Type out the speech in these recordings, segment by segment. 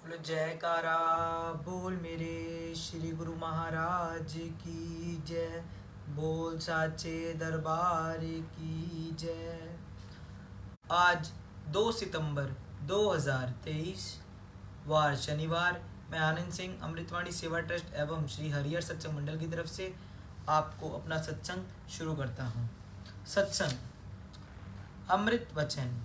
बोलो जयकारा बोल मेरे श्री गुरु महाराज की जय। बोल साचे दरबार की जय। आज 2 सितंबर 2023 वार शनिवार। मैं आनंद सिंह अमृतवाणी सेवा ट्रस्ट एवं श्री हरिहर सत्संग मंडल की तरफ से आपको अपना सत्संग शुरू करता हूँ। सत्संग अमृत वचन।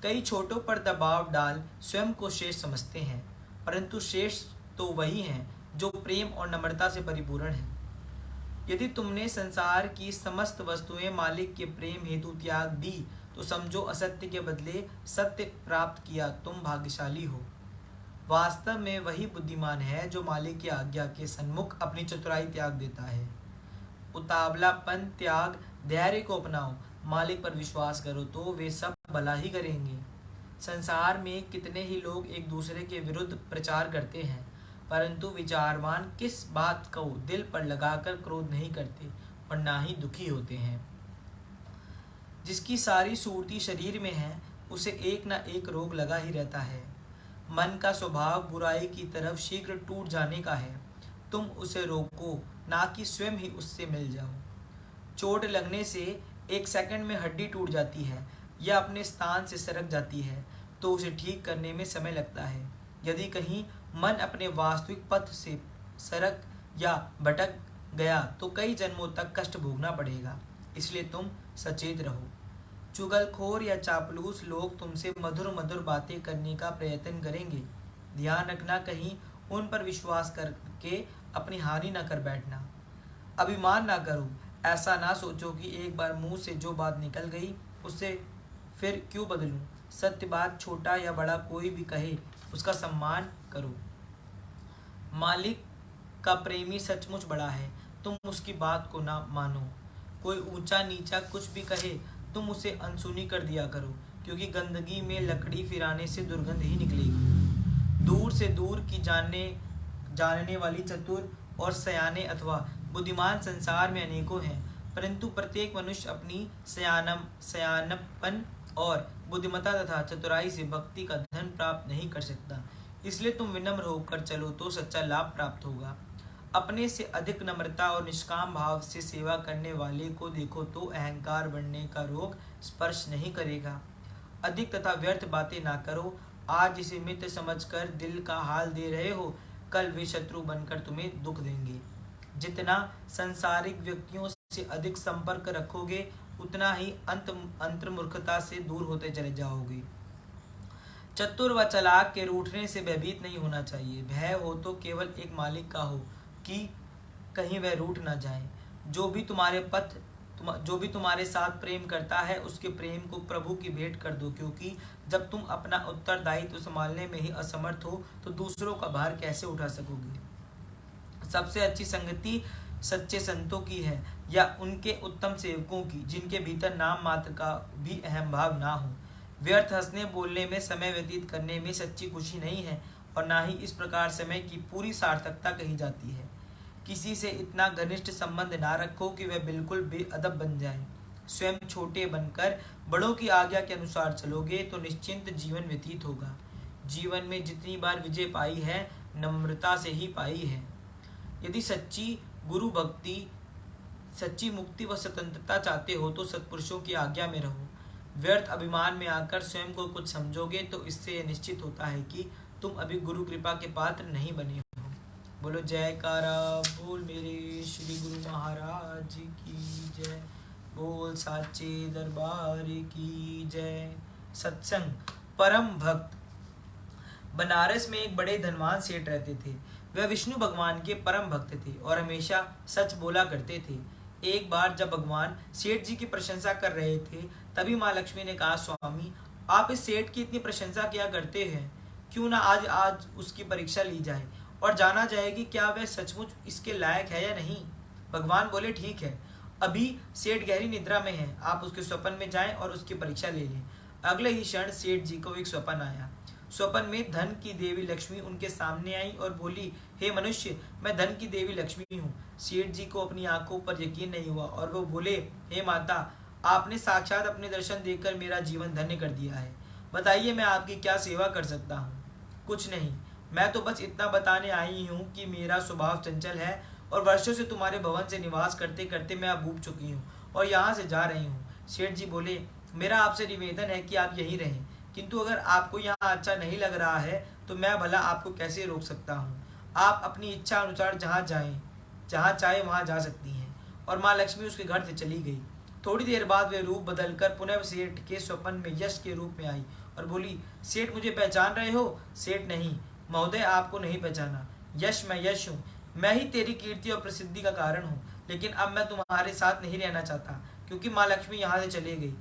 कई छोटों पर दबाव डाल स्वयं को श्रेष्ठ समझते हैं, परंतु श्रेष्ठ तो वही हैं जो प्रेम और नम्रता से परिपूर्ण हैं। यदि तुमने संसार की समस्त वस्तुएं मालिक के प्रेम हेतु त्याग दी तो समझो असत्य के बदले सत्य प्राप्त किया तुम भाग्यशाली हो। वास्तव में वही बुद्धिमान है जो मालिक की आज्ञा के सन्मुख अपनी चतुराई त्याग देता है। उतावलापन त्याग, धैर्य को अपनाओ, मालिक पर विश्वास करो तो वे सब भला ही करेंगे। संसार में कितने ही लोग एक दूसरे के विरुद्ध प्रचार करते हैं, परंतु विचारवान किस बात को दिल पर लगाकर क्रोध नहीं करते और ना ही दुखी होते हैं। जिसकी सारी सूरती शरीर में है उसे एक न एक रोग लगा ही रहता है। मन का स्वभाव बुराई की तरफ शीघ्र टूट जाने का है। तुम उसे रोको, ना कि स्वयं ही उससे मिल जाओ। चोट लगने से 1 सेकंड में हड्डी टूट जाती है या अपने स्थान से सरक जाती है तो उसे ठीक करने में समय लगता है। यदि कहीं मन अपने वास्तविक पथ से सरक या भटक गया तो कई जन्मों तक कष्ट भोगना पड़ेगा। इसलिए तुम सचेत रहो। चुगलखोर या चापलूस लोग तुमसे मधुर मधुर बातें करने का प्रयत्न करेंगे। ध्यान रखना कहीं उन पर विश्वास करके अपनी हानि न कर बैठना। अभिमान ना करो। ऐसा ना सोचो कि एक बार मुंह से जो बात निकल गई उससे फिर क्यों बदलूं। सत्य बात छोटा या बड़ा कोई भी कहे उसका सम्मान करो। मालिक का प्रेमी सचमुच बड़ा है, तुम उसकी बात को ना मानो। कोई ऊंचा नीचा कुछ भी कहे तुम उसे अनसुनी कर दिया करो, क्योंकि गंदगी में लकड़ी फिराने से दुर्गंध ही निकलेगी। दूर से दूर की जानने वाली चतुर और सयाने अथवा बुद्धिमान संसार में अनेकों हैं, परंतु प्रत्येक मनुष्य अपनी सयानपन और बुद्धिमत्ता तथा चतुराई से भक्ति का धन प्राप्त नहीं कर सकता। इसलिए तुम विनम्र होकर चलो तो सच्चा लाभ प्राप्त होगा। अपने से अधिक नम्रता और निष्काम भाव से सेवा करने वाले को देखो तो अहंकार बढ़ने का रोग स्पर्श नहीं करेगा। अधिक तथा व्यर्थ बातें ना करो। आज जिसे मित्र समझकर दिल का हाल दे रहे हो, कल वे शत्रु बनकर तुम्हें दुख देंगे। जितना सांसारिक व्यक्तियों से अधिक संपर्क रखोगे उतना ही अंतर्मुखता से दूर होते चले जाओगे। चतुर व चालाक के रूठने से भयभीत नहीं होना चाहिए। भय हो तो केवल एक मालिक का हो कि कहीं वह रूठ ना जाए। जो भी तुम्हारे साथ प्रेम करता है उसके प्रेम को प्रभु की भेंट कर दो, क्योंकि जब तुम अपना उत्तरदायित्व संभालने में ही असमर्थ हो तो दूसरों का भार कैसे उठा सकोगे। सबसे अच्छी संगति सच्चे संतों की है या उनके उत्तम सेवकों की, जिनके भीतर नाम मात्र का भी अहम भाव ना हो। व्यर्थ हंसने बोलने में, समय व्यतीत करने में सच्ची खुशी नहीं है और ना ही इस प्रकार समय की पूरी सार्थकता कही जाती है। किसी से इतना घनिष्ठ संबंध ना रखो कि वह बिल्कुल बेअदब बन जाए। स्वयं छोटे बनकर बड़ों की आज्ञा के अनुसार चलोगे तो निश्चिंत जीवन व्यतीत होगा। जीवन में जितनी बार विजय पाई है नम्रता से ही पाई है। यदि सच्ची गुरु भक्ति, सच्ची मुक्ति व स्वतंत्रता चाहते हो तो सत्पुरुषों की आज्ञा में रहो। व्यर्थ अभिमान में आकर स्वयं को कुछ समझोगे तो इससे यह निश्चित होता है कि तुम अभी गुरु कृपा के पात्र नहीं बने हो। बोलो जयकारा बोल मेरे श्री गुरु महाराज की जय। बोल साचे दरबार की जय। सत्संग परम भक्त। बनारस में एक बड़े धनवान सेठ रहते थे। वह विष्णु भगवान के परम भक्त थे और हमेशा सच बोला करते थे। एक बार जब भगवान सेठ जी की प्रशंसा कर रहे थे तभी माँ लक्ष्मी ने कहा, स्वामी आप इस सेठ की इतनी प्रशंसा किया करते हैं, क्यों ना आज उसकी परीक्षा ली जाए और जाना जाए कि क्या वह सचमुच इसके लायक है या नहीं। भगवान बोले, ठीक है। अभी सेठ गहरी निद्रा में है, आप उसके स्वप्न में जाएं और उसकी परीक्षा ले लें। अगले ही क्षण सेठ जी को एक स्वप्न आया। स्वप्न में धन की देवी लक्ष्मी उनके सामने आई और बोली, हे मनुष्य, मैं धन की देवी लक्ष्मी हूँ। सेठ जी को अपनी आंखों पर यकीन नहीं हुआ और वो बोले, हे माता, आपने साक्षात अपने दर्शन देकर मेरा जीवन धन्य कर दिया है। बताइए मैं आपकी क्या सेवा कर सकता हूँ। कुछ नहीं, मैं तो बस इतना बताने आई हूँ कि मेरा स्वभाव चंचल है और वर्षों से तुम्हारे भवन से निवास करते करते मैं अब ऊब चुकी हूँ और यहाँ से जा रही हूँ। सेठ जी बोले, मेरा आपसे निवेदन है कि आप यहीं रहें, किंतु अगर आपको यहाँ अच्छा नहीं लग रहा है तो मैं भला आपको कैसे रोक सकता हूँ। आप अपनी इच्छा अनुसार जहाँ जाएं, जहाँ चाहे वहाँ जा सकती हैं। और माँ लक्ष्मी उसके घर से चली गई। थोड़ी देर बाद वे रूप बदलकर पुनः सेठ के स्वप्न में यश के रूप में आई और बोली, सेठ मुझे पहचान रहे हो? सेठ, नहीं महोदय, आपको नहीं पहचाना। यश, मैं यश हूँ। मैं ही तेरी कीर्ति और प्रसिद्धि का कारण हूँ, लेकिन अब मैं तुम्हारे साथ नहीं रहना चाहता क्योंकि माँ लक्ष्मी यहाँ से चली गई,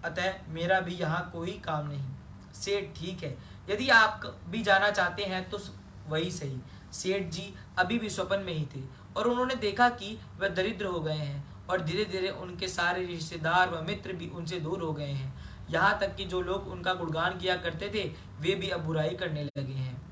अतः मेरा भी यहाँ कोई काम नहीं। सेठ, ठीक है, यदि आप भी जाना चाहते हैं तो वही सही। सेठ जी अभी भी स्वप्न में ही थे और उन्होंने देखा कि वह दरिद्र हो गए हैं और धीरे धीरे उनके सारे रिश्तेदार व मित्र भी उनसे दूर हो गए हैं। यहाँ तक कि जो लोग उनका गुणगान किया करते थे वे भी अब बुराई करने लगे हैं।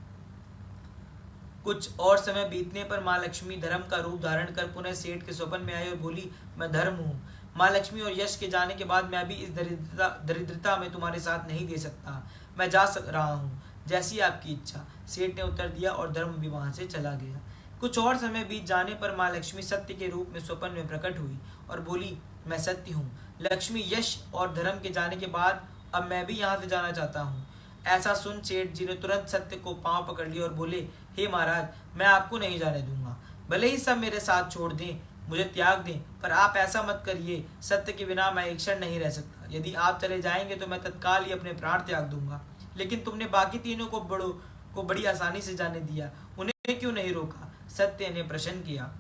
कुछ और समय बीतने पर माँ लक्ष्मी धर्म का रूप धारण कर पुनः सेठ के स्वप्न में आई और बोली, मैं धर्म हूँ। माँ लक्ष्मी और यश के जाने के बाद मैं भी इस दरिद्रता में तुम्हारे साथ नहीं दे सकता। मैं जा रहा हूँ, जैसी आपकी इच्छा। सेठ ने उत्तर दिया और धर्म भी वहां से चला गया। कुछ और समय बीत जाने पर माँ लक्ष्मी सत्य के रूप में स्वप्न में प्रकट हुई और बोली, मैं सत्य हूँ। लक्ष्मी, यश और धर्म के जाने के बाद अब मैं भी यहाँ से जाना चाहता हूँ। ऐसा सुन सेठ जी ने तुरंत सत्य को पांव पकड़ लिया और बोले, हे महाराज, मैं आपको नहीं जाने दूंगा। भले ही सब मेरे साथ छोड़ दें, मुझे त्याग दें, पर आप ऐसा मत करिए। सत्य के बिना मैं एक क्षण नहीं रह सकता। यदि आप चले जाएंगे तो मैं तत्काल ही अपने प्राण त्याग दूंगा। लेकिन तुमने बाकी तीनों को बड़ी आसानी से जाने दिया, उन्हें क्यों नहीं रोका? सत्य ने प्रश्न किया।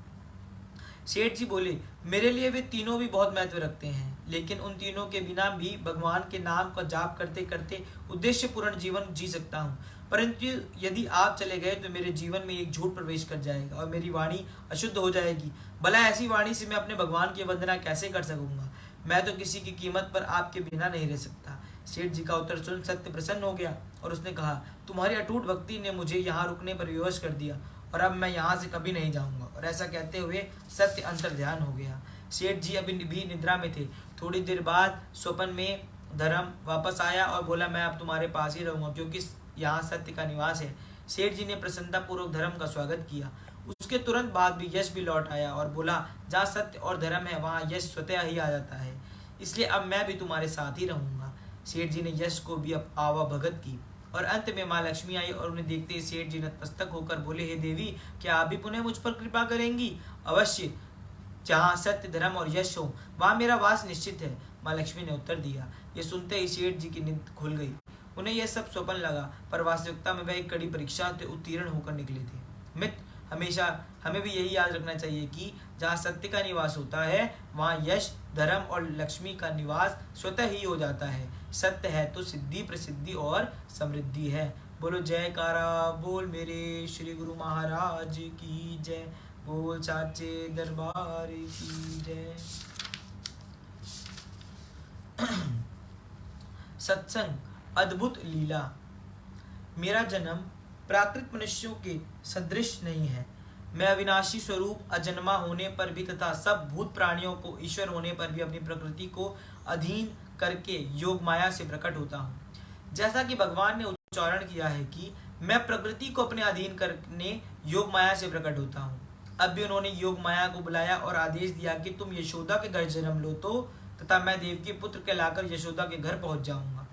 सेठ जी बोले, मेरे लिए वे तीनों भी बहुत महत्व रखते हैं, लेकिन उन तीनों के बिना भी भगवान के नाम का जाप करते करते उद्देश्य पूर्ण जीवन जी सकता हूँ। परंतु यदि आप चले गए तो मेरे जीवन में एक झूठ प्रवेश कर जाएगा और मेरी वाणी अशुद्ध हो जाएगी। भला ऐसी वाणी से मैं अपने भगवान की वंदना कैसे कर सकूंगा? मैं तो किसी की कीमत पर आपके बिना नहीं रह सकता। सेठ जी का उत्तर सुन सत्य प्रसन्न हो गया और उसने कहा, तुम्हारी अटूट भक्ति ने मुझे यहाँ रुकने पर विवश कर दिया और अब मैं यहाँ से कभी नहीं जाऊंगा। और ऐसा कहते हुए सत्य अंतर ध्यान हो गया। सेठ जी अभी भी निद्रा में थे। थोड़ी देर बाद स्वप्न में धर्म वापस आया और बोला, मैं अब तुम्हारे पास ही रहूंगा क्योंकि यहाँ सत्य का निवास है। सेठ जी ने प्रसन्नता पूर्वक धर्म का स्वागत किया। उसके तुरंत बाद भी यश भी लौट आया और बोला, जहाँ सत्य और धर्म है वहाँ यश स्वतः ही आ जाता है, इसलिए अब मैं भी तुम्हारे साथ ही रहूंगा। सेठ जी ने यश को भी अब आवा भगत की और अंत में माँ लक्ष्मी आई और उन्हें देखते ही सेठ जी नतमस्तक होकर बोले, हे देवी, क्या आप भी पुनः मुझ पर कृपा करेंगी? अवश्य, जहाँ सत्य, धर्म और यश हो वहाँ मेरा वास निश्चित है। माँ लक्ष्मी ने उत्तर दिया। ये सुनते ही सेठ जी की नींद खुल गई। उन्हें यह सब स्वप्न लगा, पर वास्तविकता में वह एक कड़ी परीक्षा से उत्तीर्ण होकर निकले थे। मित्र, हमेशा हमें भी यही याद रखना चाहिए कि जहाँ सत्य का निवास होता है वहाँ यश, धर्म और लक्ष्मी का निवास स्वतः ही हो जाता है। सत्य है तो सिद्धि, प्रसिद्धि और समृद्धि है। बोलो जयकारा बोल मेरे श्री गुरु महाराज की जय। बोल साचे दरबार की जय। सत्संग, अद्भुत लीला। मेरा जन्म प्राकृत मनुष्यों के सदृश नहीं है। मैं अविनाशी स्वरूप अजन्मा होने पर भी तथा सब भूत प्राणियों को ईश्वर होने पर भी अपनी प्रकृति को अधीन करके योग माया से प्रकट होता हूँ। जैसा कि भगवान ने उच्चारण किया है कि मैं प्रकृति को अपने अधीन करने योग माया से प्रकट होता हूँ। अब भी उन्होंने योग माया को बुलाया और आदेश दिया कि तुम यशोदा के घर जन्म लो तो, तथा मैं देवकी पुत्र कहलाकर यशोदा के घर पहुंच जाऊंगा।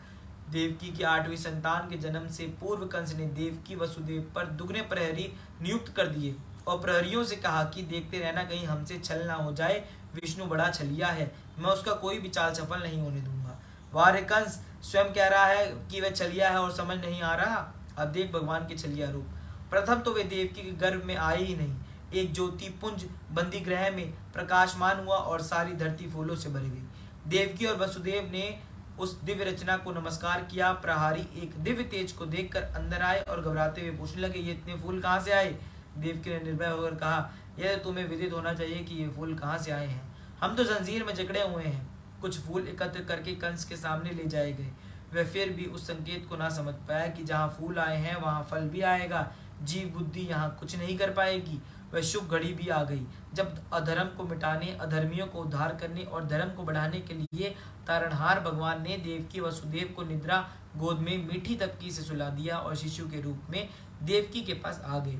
देवकी की 8वीं संतान के जन्म से पूर्व कंस ने देवकी वसुदेव पर दुगने प्रहरी नियुक्त कर दिए और प्रहरियों से कहा कि देखते रहना कहीं हमसे छल ना हो जाए। विष्णु बड़ा छलिया है, मैं उसका कोई भी चाल सफल नहीं होने दूंगा। वारे कंस, स्वयं कह रहा है कि वह छलिया है और समझ नहीं आ रहा। अब देख भगवान के छलिया रूप। प्रथम तो वे देवकी के गर्भ में आए ही नहीं। एक ज्योति पुंज बंदी ग्रह में प्रकाशमान हुआ और सारी धरती फूलों से भर गई। देवकी और वसुदेव ने उस दिव्य रचना को नमस्कार किया। प्रहारी एक दिव्य तेज को देखकर अंदर आए और घबराते हुए पूछने लगे, ये इतने फूल कहाँ से आए? देवकी ने निर्भय होकर कहा, यह तुम्हें विदित होना चाहिए कि ये फूल कहाँ से आए हैं। हम तो जंजीर में जकड़े हुए हैं। कुछ फूल एकत्र करके कंस के सामने ले जाए गए। वह फिर भी उस संकेत को ना समझ पाया कि जहाँ फूल आए हैं वहाँ फल भी आएगा। जीव बुद्धि यहाँ कुछ नहीं कर पाएगी। वह शुभ घड़ी भी आ गई जब अधर्म को मिटाने, अधर्मियों को उद्धार करने और धर्म को बढ़ाने के लिए तारणहार भगवान ने देवकी वसुदेव को निद्रा गोद में मीठी तपकी से सुला दिया और शिशु के रूप में देवकी के पास आ गए।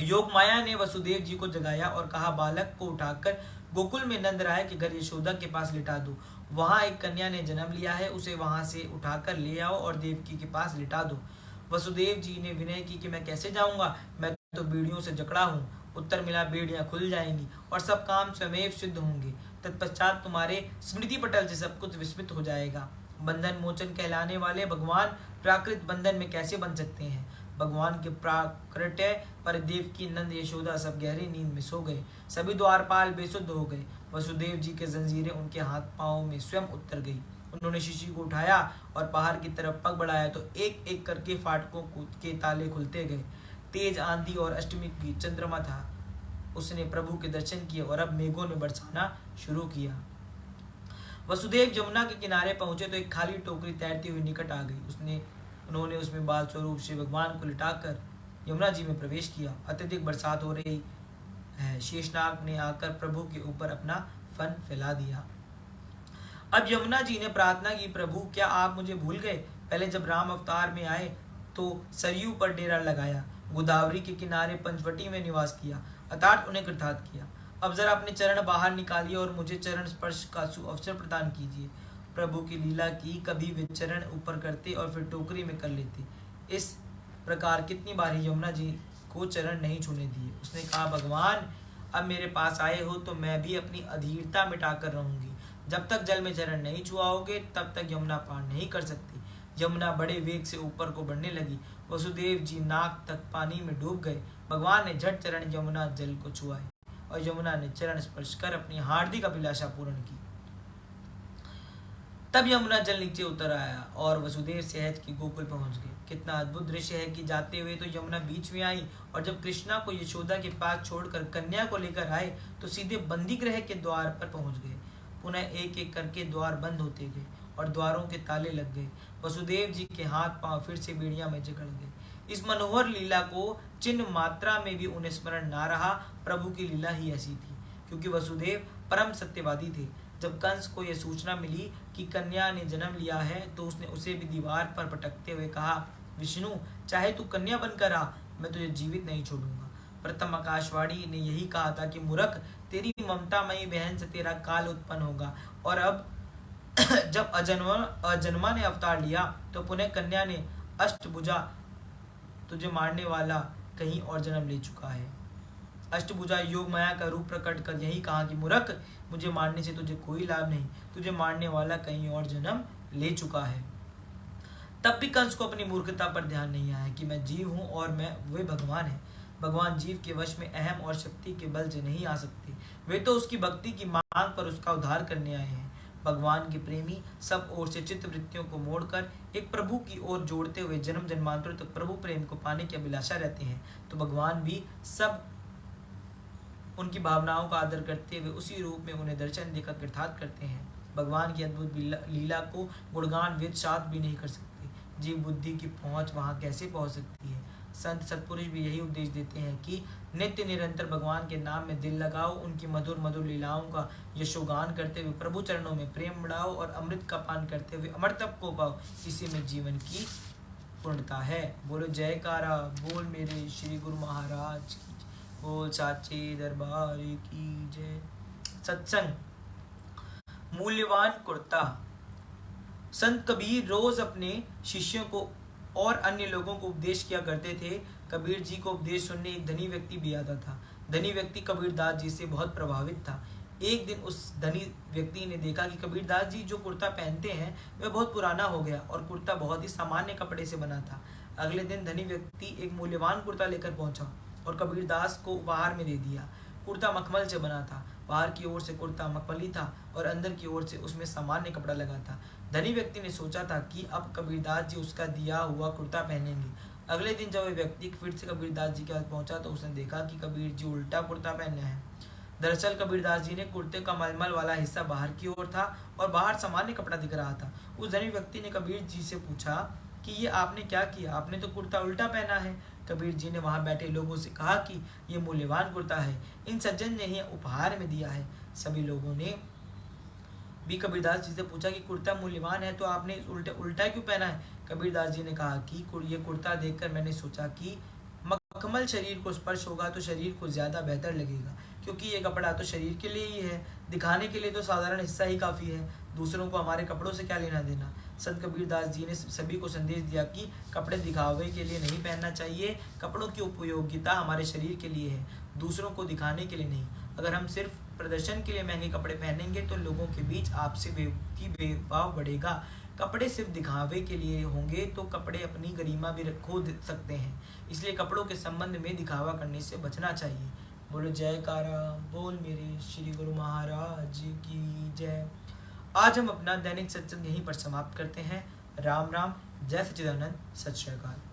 योगमाया ने वसुदेव जी को जगाया और कहा, बालक को उठाकर गोकुल में नंद राय के घर यशोदा के पास लिटा दो। वहां एक कन्या ने जन्म लिया है, उसे वहां से उठाकर ले आओ और देवकी के पास लिटा दो। वसुदेव जी ने विनय की कि मैं कैसे जाऊंगा, मैं तो बेड़ियों से जकड़ा हूँ। उत्तर मिला, बेड़ियां खुल जाएंगी और सब काम स्वयं सिद्ध होंगे। तत्पश्चात तुम्हारे स्मृति पटल से सब कुछ विस्मृत हो जाएगा। बंधन मोचन कहलाने वाले भगवान प्राकृत बंधन में कैसे बन सकते हैं। भगवान के प्राकट्य पर देवकी नंद यशोदा सब गहरी नींद में सो गए। सभी द्वारपाल बेसुध हो गए। वसुदेव जी के जंजीरें उनके हाथ पांव में स्वयं उतर गई। उन्होंने शिशु को उठाया और पहाड़ की तरफ पग बढ़ाया तो एक एक करके फाटकों के ताले खुलते गए। तेज आंधी और अष्टमी की चंद्रमा था। उसने प्रभु के दर्शन किए और अब मेघों ने बरसाना शुरू किया। वसुदेव यमुना के किनारे पहुंचे तो एक खाली टोकरी तैरती हुई निकट आ गई। उन्होंने उसमें बाल स्वरूप श्री भगवान को लिटाकर यमुना जी में प्रवेश किया। अत्यधिक बरसात हो रही है। शेषनाग ने आकर प्रभु के ऊपर अपना फन फैला दिया। अब यमुना जी ने प्रार्थना की, प्रभु क्या आप मुझे भूल गए? पहले जब राम अवतार में आए तो सरयू पर डेरा लगाया, गोदावरी के किनारे पंचवटी में निवास किया, अर्थात उन्हें कृतार्थ किया। अब जरा अपने चरण बाहर निकालिए और मुझे चरण स्पर्श का सुअवसर प्रदान कीजिए। प्रभु की लीला की, कभी वे चरण ऊपर करते और फिर टोकरी में कर लेते। इस प्रकार कितनी बार यमुना जी को चरण नहीं छूने दिए। उसने कहा, भगवान अब मेरे पास आए हो तो मैं भी अपनी अधीरता मिटाकर रहूंगी। जब तक जल में चरण नहीं छुआओगे तब तक यमुना पार नहीं कर सकती। यमुना बड़े वेग से ऊपर को बढ़ने लगी। वसुदेव जी नाक तक पानी में डूब गए। भगवान ने झट चरण यमुना जल को छुआए और यमुना ने चरण स्पर्श कर अपनी हार्दिक अभिलाषा पूर्ण की। तब यमुना जल नीचे उतर आया और वसुदेव सहज की गोकुल पहुंच गए। कितना अद्भुत दृश्य है कि जाते हुए तो यमुना बीच में आई और जब कृष्णा को यशोदा के पास छोड़कर कन्या को लेकर आए तो सीधे बंदी गृह के द्वार पर पहुंच गए। पुनः एक एक करके द्वार बंद होते गए और द्वारों के ताले लग गए। वसुदेव जी के हाथ पांव फिर से बेड़िया में जकड़ गए। इस मनोहर लीला को चिन्ह मात्रा में भी उन्हें स्मरण ना रहा। प्रभु की लीला ही ऐसी थी, क्योंकि वसुदेव परम सत्यवादी थे। जब कंस को यह सूचना मिली कि कन्या ने जन्म लिया है तो उसने उसे भी दीवार पर पटकते हुए कहा, विष्णु चाहे तू कन्या बनकर आ, मैं तुझे जीवित नहीं छोड़ूंगा। प्रथम आकाशवाणी ने यही कहा था कि मूर्ख, तेरी ममतामयी बहन से तेरा काल उत्पन्न होगा। और अब जब अजन्मा ने अवतार लिया तो पुनः कन्या ने अष्टभुजा तुझे मारने वाला कहीं और जन्म ले चुका है। अष्टभुजा योग माया का रूप प्रकट कर यही कहा कि मूर्ख, मुझे मारने से तुझे कोई लाभ नहीं, तुझे मारने वाला कहीं और जन्म ले चुका है। तब भी कंस को अपनी मूर्खता पर ध्यान नहीं आया कि मैं जीव हूं और मैं वे भगवान है। भगवान जीव के वश में अहम और शक्ति के बल से नहीं आ सकते। वे तो उसकी भक्ति की मांग पर उसका उद्धार करने आए हैं। भगवान के प्रेमी सब ओर से चित्त वृत्तियों को मोड़कर एक प्रभु की ओर जोड़ते हुए जन्म जन्मांतर तक प्रभु प्रेम को पाने की अभिलाषा रहते हैं। तो भगवान भी सब उनकी भावनाओं का आदर करते हुए उसी रूप में उन्हें दर्शन देकर कृतार्थ करते हैं। भगवान की अद्भुत लीला को गुणगान वेद शास्त्र भी नहीं कर सकते। जीव बुद्धि की पहुंच वहां कैसे पहुंच सकती है। संत सत्पुरुष भी यही उपदेश देते हैं कि नित्य निरंतर भगवान के नाम में दिल लगाओ, उनकी मधुर मधुर लीलाओं का यशोगान करते हुए प्रभु चरणों में प्रेम बढ़ाओ और अमृत का पान करते हुए अमरतप को पाओ। इसी में जीवन की पूर्णता है। बोलो जयकारा बोल मेरे श्री गुरु महाराज की, बोल साचे दरबार की जय। सत्संग। मूल्यवान कुर्ता। संत कबीर रोज अपने शिष्यों को और अन्य लोगों को उपदेश किया करते थे। कबीर जी को उपदेश सुनने एक धनी व्यक्ति भी आता था। धनी व्यक्ति कबीरदास जी से बहुत प्रभावित था। एक दिन उस धनी व्यक्ति ने देखा कि कबीरदास जी जो कुर्ता पहनते हैं वह बहुत पुराना हो गया और कुर्ता बहुत ही सामान्य कपड़े से बना था। अगले दिन धनी व्यक्ति एक मूल्यवान कुर्ता लेकर पहुंचा और कबीरदास को उपहार में दे दिया। कुर्ता मखमल से बना था। बाहर की ओर से कुर्ता मखमली था और अंदर की ओर से उसमें सामान्य कपड़ा लगा था। धनी व्यक्ति ने सोचा था कि अब कबीरदास जी उसका दिया हुआ कुर्ता पहनेंगे। अगले दिन जब वह व्यक्ति फिर से कबीरदास जी के पास पहुंचा तो उसने देखा कि कबीर जी उल्टा कुर्ता पहने हैं। दरअसल कबीरदास जी ने कुर्ते का मलमल वाला हिस्सा बाहर की ओर था और बाहर सामान्य कपड़ा दिख रहा था। उस धनी व्यक्ति ने कबीर जी से पूछा कि ये आपने क्या किया, आपने तो कुर्ता उल्टा पहना है। कबीर जी ने वहां बैठे लोगों से कहा कि ये मूल्यवान कुर्ता है, इन सज्जन ने यह उपहार में दिया है। सभी लोगों ने भी कबीरदास जी से पूछा कि कुर्ता मूल्यवान है तो आपने उल्टा क्यों पहना है। कबीरदास जी ने कहा कि ये कुर्ता देखकर मैंने सोचा कि मखमल शरीर को स्पर्श होगा तो शरीर को ज़्यादा बेहतर लगेगा, क्योंकि ये कपड़ा तो शरीर के लिए ही है, दिखाने के लिए तो साधारण हिस्सा ही काफ़ी है, दूसरों को हमारे कपड़ों से क्या लेना देना। संत कबीरदास जी ने सभी को संदेश दिया कि कपड़े दिखावे के लिए नहीं पहनना चाहिए, कपड़ों की उपयोगिता हमारे शरीर के लिए है, दूसरों को दिखाने के लिए नहीं। अगर हम सिर्फ प्रदर्शन के लिए महंगे कपड़े पहनेंगे तो लोगों के बीच आपसे भेदभाव बढ़ेगा। कपड़े सिर्फ दिखावे के लिए होंगे तो कपड़े अपनी गरिमा भी खो सकते हैं, इसलिए कपड़ों के संबंध में दिखावा करने से बचना चाहिए। बोलो जयकारा बोल मेरे श्री गुरु महाराज की जय। आज हम अपना दैनिक सत्संग यहीं पर समाप्त करते हैं। राम राम, जय सच्चिदानंद, सत श्री अकाल।